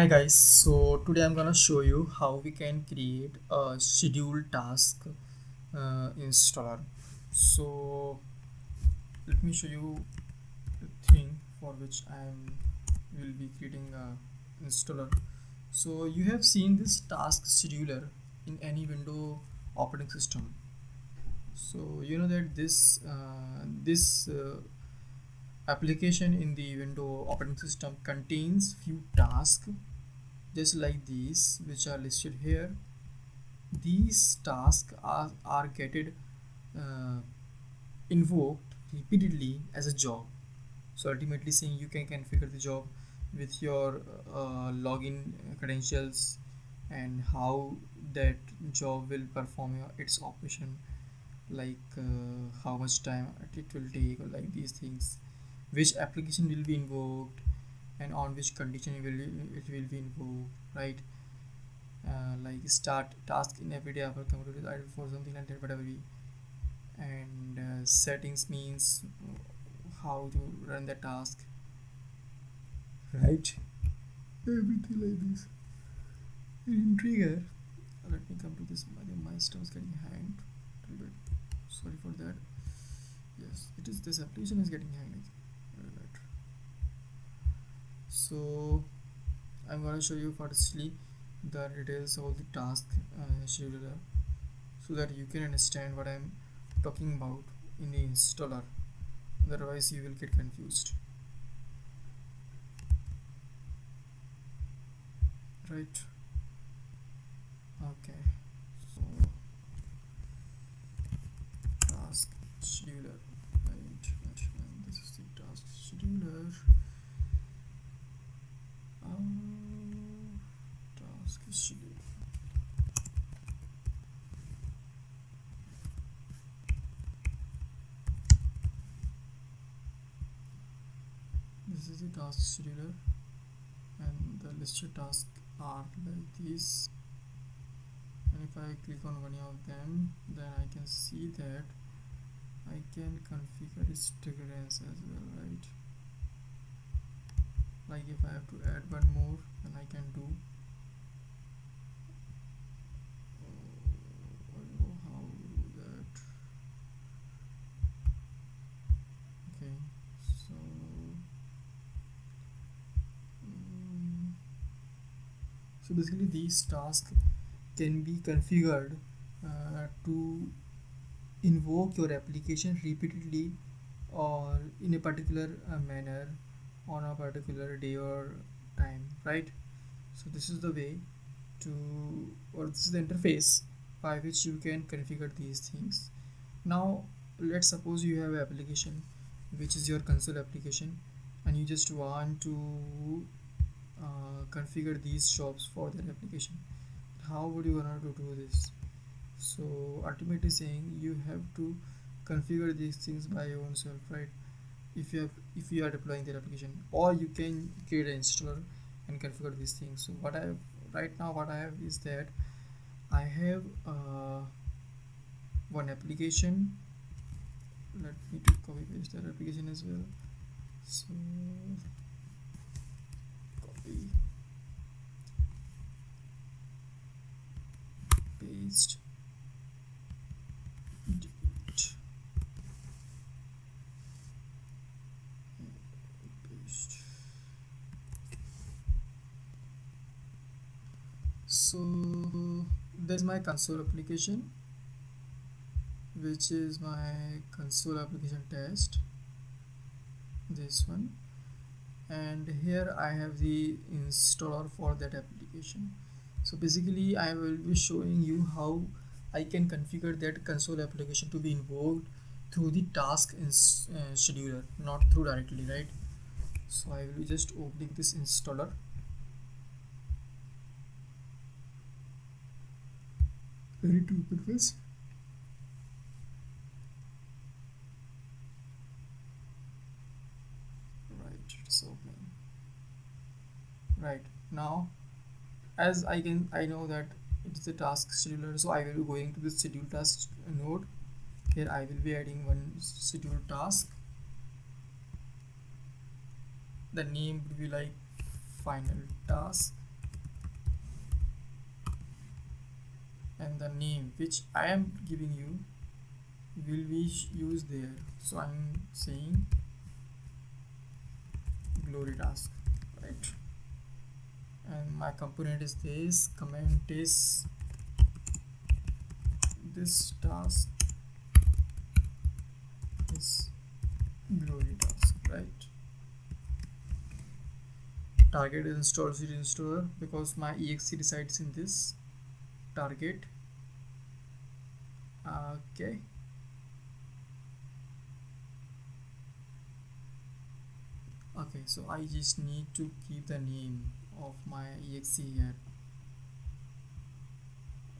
Hi guys, so today I'm gonna show you how we can create a schedule task installer. So let me show you the thing for which I will be creating a installer. So you have seen this task scheduler in any window operating system. So you know that this application in the window operating system contains few tasks just like these which are listed here. These tasks are getting uh, invoked repeatedly as a job. So ultimately saying you can configure the job with your login credentials and how that job will perform its operation, like how much time it will take, or like these things, which application will be invoked and on which condition it will be invoked, right? Like start task in every day of our computer is idle for something like that, whatever we, and settings means how to run the task, right? Everything like this. In trigger, let me come to this. My stuff is getting hanged a little bit. Sorry for that. Yes, it is. This application is getting hanged. Right. So I'm gonna show you firstly the details of the task scheduler so that you can understand what I'm talking about in the installer. Otherwise, you will get confused, right? Okay, so task scheduler, right? And this is the task scheduler. Task scheduler. This is the task scheduler, and the listed tasks are like these. And if I click on one of them, then I can see that I can configure its triggerance as well, right? Like if I have to add one more, then I can do. I don't know how to do that. Okay, so so basically these tasks can be configured to invoke your application repeatedly or in a particular manner on a particular day or time, right? So this is the way to, or this is the interface by which you can configure these things. Now let's suppose you have an application which is your console application and you just want to configure these jobs for that application. How would you want to do this? So ultimately saying you have to configure these things by your own self, right? If you are deploying that application, or you can create an installer and configure these things. So what I have right now, what I have is that I have one application. Let me to copy paste that application as well. So copy paste delete paste. So there's my console application, which is my console application test, this one, and here I have the installer for that application. So basically I will be showing you how I can configure that console application to be invoked through the task scheduler, not through directly, right? So I will be just opening this installer. Ready to open this. Right, it's opening. Right now, as I know that it's a task scheduler, so I will be going to the schedule task node. Here I will be adding one schedule task. The name would be like final task, and the name which I am giving you will be used there. So I'm saying glory task, right? And my component is this, comment is this task is glory task, right? Target is Installshield installer because my exe resides in this target. Okay, okay, so I just need to keep the name of my exe here.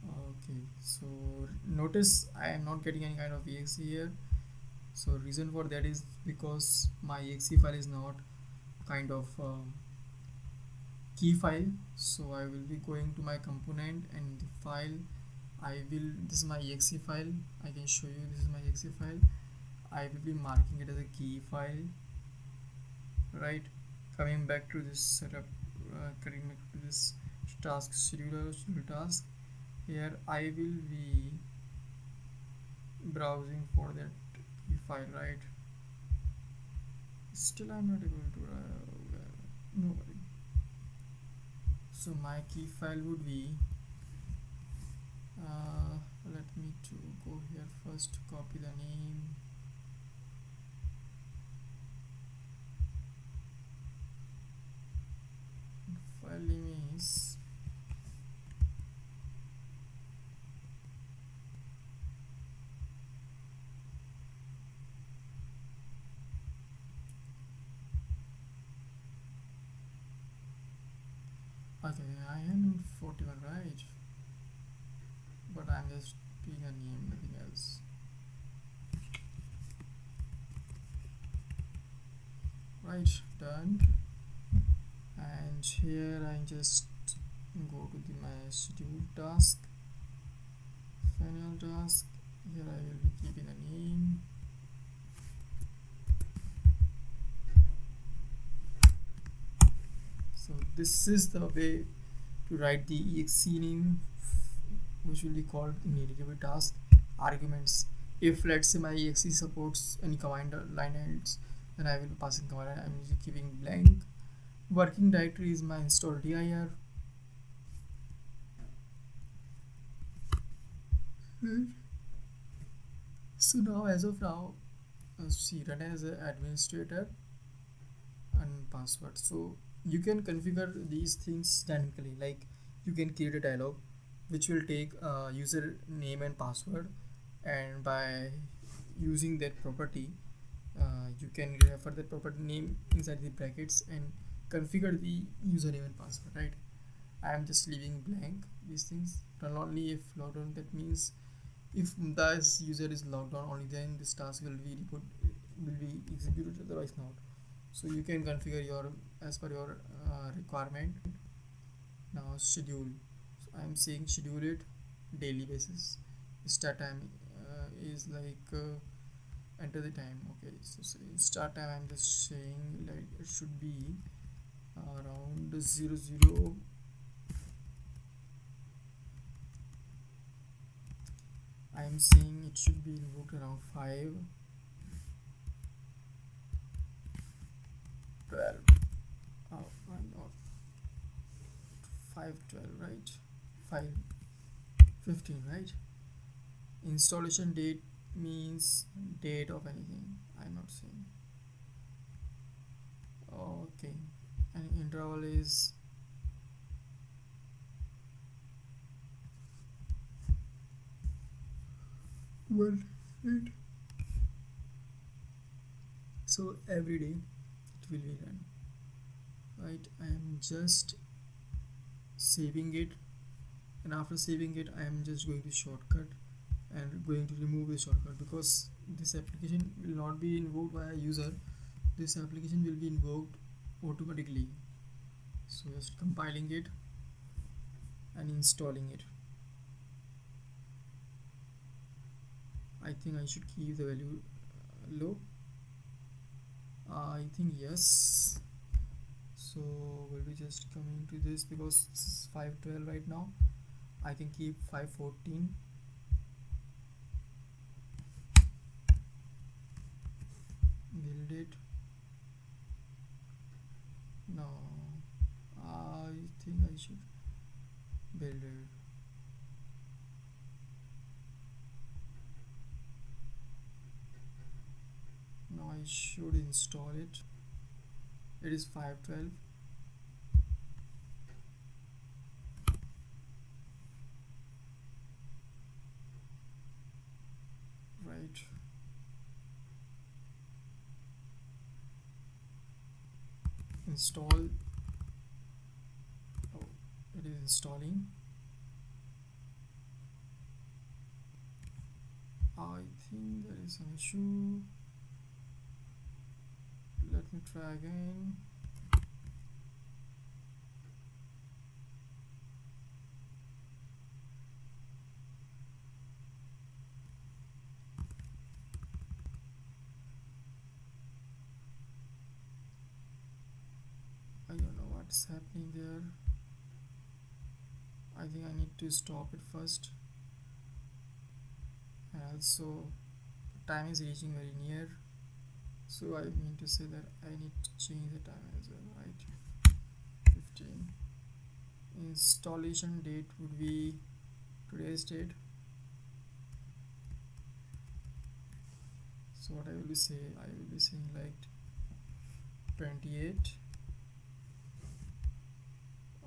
Okay, so notice I am not getting any kind of exe here. So reason for that is because my exe file is not kind of key file. So I will be going to my component and the file I will, this is my exe file, I can show you, this is my exe file. I will be marking it as a key file, right? Coming back to this setup, coming back to this task scheduler, schedule task, here I will be browsing for that key file, right? Still I'm not able to no worry. So my key file would be let me to go here first, copy the name, file name is okay, I am in 41, right? But I'm just being a name, nothing else. Right, done. And here I just go to my schedule task, final task. Here I will be keeping a name. So this is the way to write the exe name, which will be called inheritable task arguments. If let's say my exe supports any command line else, then I will be passing command. I'm usually keeping blank. Working directory is my install dir. So now, as of now, see, run as an administrator and password. So you can configure these things dynamically. Like you can create a dialog which will take user name and password, and by using that property, you can refer the property name inside the brackets and configure the username and password, right? I am just leaving blank these things. Run only if logged on. That means if this user is logged on, only then this task will be executed, otherwise not. So you can configure your as per your requirement. Now schedule. So I am saying schedule it daily basis. Start time is like enter the time. Okay, so start time I'm just saying like it should be around 00. I am saying it should be invoked around 5:12. Oh, I'm not 5:12, right? 5:15, right? Installation date means date of anything. I'm not saying. Okay, and interval is 1, right? So every day it will be run, right? I am just saving it, and after saving it I am just going to shortcut and going to remove the shortcut, because this application will not be invoked by a user. This application will be invoked automatically. So just compiling it and installing it. I think I should keep the value low. I think yes. So we'll be just coming to this because this is 5:12 right now. I can keep 514. Build it. No, I think I should build it. Now I should install it. It is 512. Right. Install. Oh, it is installing. I think there is some issue. Let me try again. I don't know what's happening there. I think I need to stop it first. And also, time is reaching very near. So I mean to say that I need to change the time as well, right? 15. Installation date would be today's date. So what I will be saying, like 28,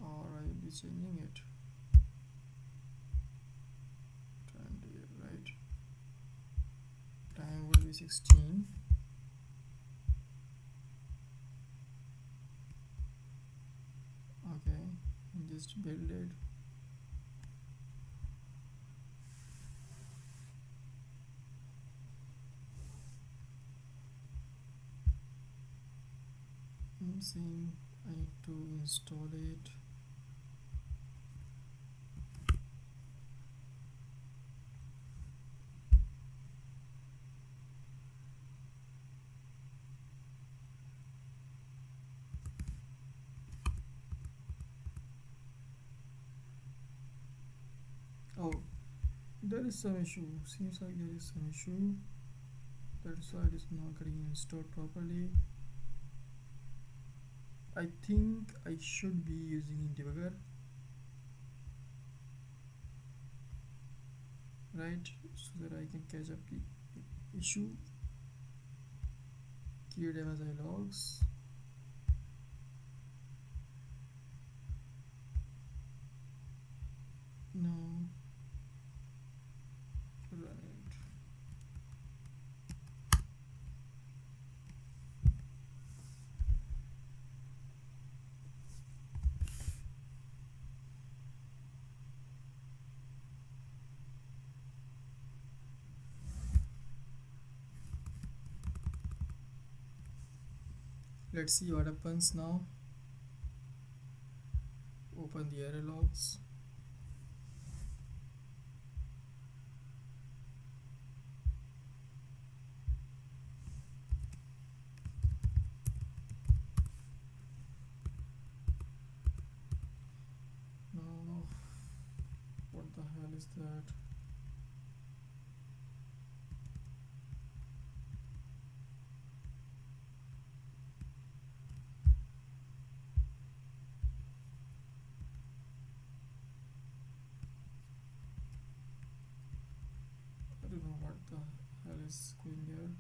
or I will be changing it 28, right? Time would be 16. Okay, and just build it. I'm saying I need to install it. Oh, there is some issue. Seems like there is some issue. That's why it is not getting installed properly. I think I should be using debugger, right, so that I can catch up the issue. Create MSI logs. No, run it. Let's see what happens now. Open the error logs. No, what the hell is that? I don't know what the hell is going here.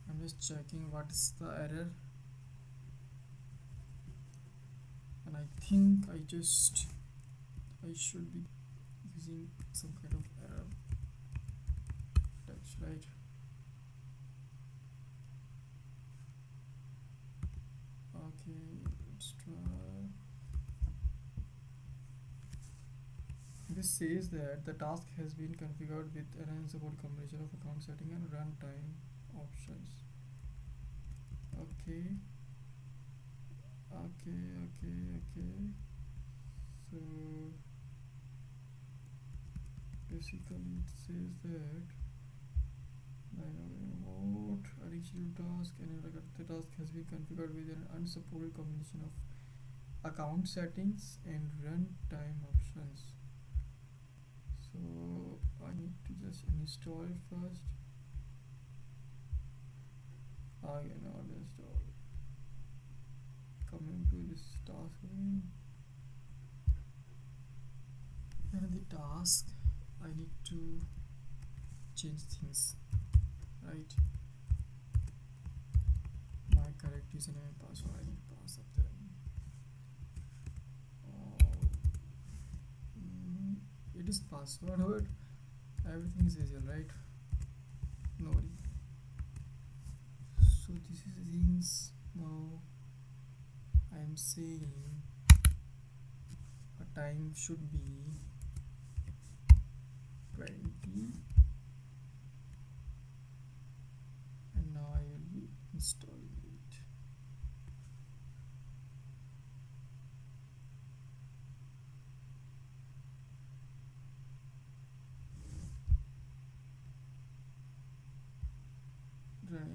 I'm just checking what is the error, and I think I should be using some kind of error text, right? Okay, let's try. This says that the task has been configured with an unsupported combination of account setting and runtime options. Okay. So basically it says that remote adding scheduled task and the task has been configured with an unsupported combination of account settings and runtime options. So I need to just install it first. Again, I'll install. Coming to this task again. And the task, I need to change things, right? My correct username and password I need to pass up there. It is password, everything is easier, right? No worry. So this is things. Now I am saying a time should be 20, and now I will be installing it. Right.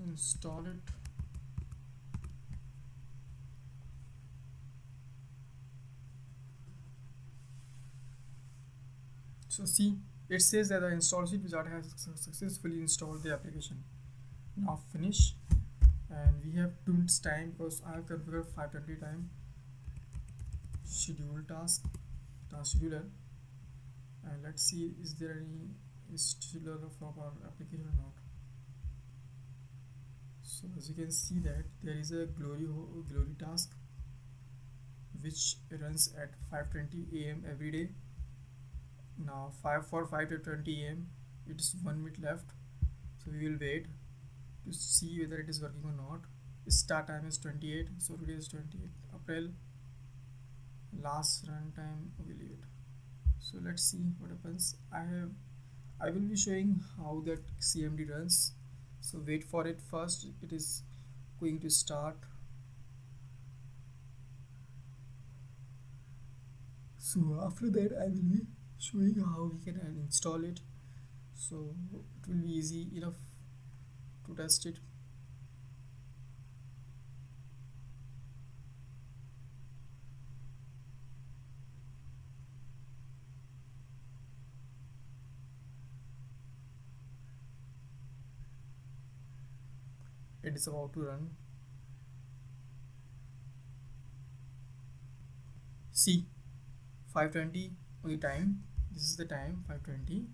Install it. So see, it says that the Installsheeld wizard has successfully installed the application. Now finish, and we have 2 minutes time because I have configured 5:20 time. Schedule task scheduler, and let's see is there any scheduler of our application or not. So as you can see that there is a glory task which runs at 5:20 a.m. every day. Now 5:20 a.m. it is 1 minute left, so we will wait to see whether it is working or not. Start time is 28, so today is 28 April. Last run time we leave it. So let's see what happens. I will be showing how that CMD runs, so wait for it. First it is going to start. So after that I will be showing how we can install it, so it will be easy enough to test it. It is about to run. See, 5:20 on the time. This is the time, 5:20,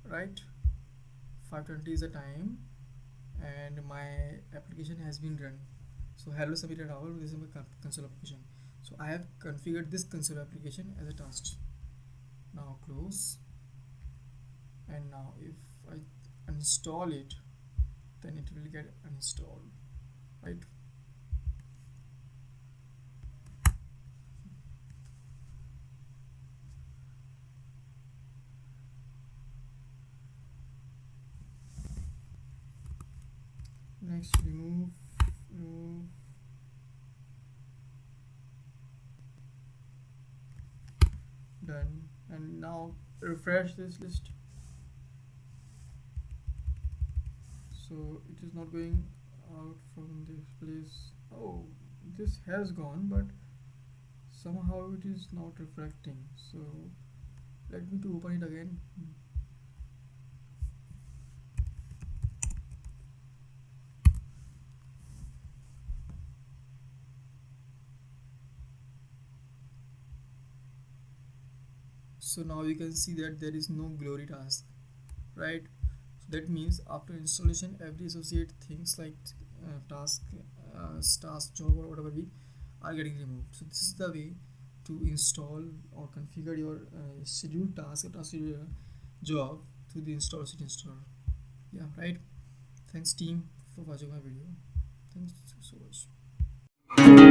right? 5:20 is the time, and my application has been run. So hello submitted hour, this is my console application. So I have configured this console application as a task. Now close, and now if I uninstall it, then it will get uninstalled, right? Next, remove. Done. And now refresh this list. So it is not going out from this place. Oh, this has gone, but somehow it is not reflecting. So let me to open it again. So now you can see that there is no glory task, right? So that means after installation every associate things like task, job or whatever we are getting removed. So this is the way to install or configure your scheduled task or task job through the Installsheeld installer. Yeah, right. Thanks team for watching my video. Thanks so much.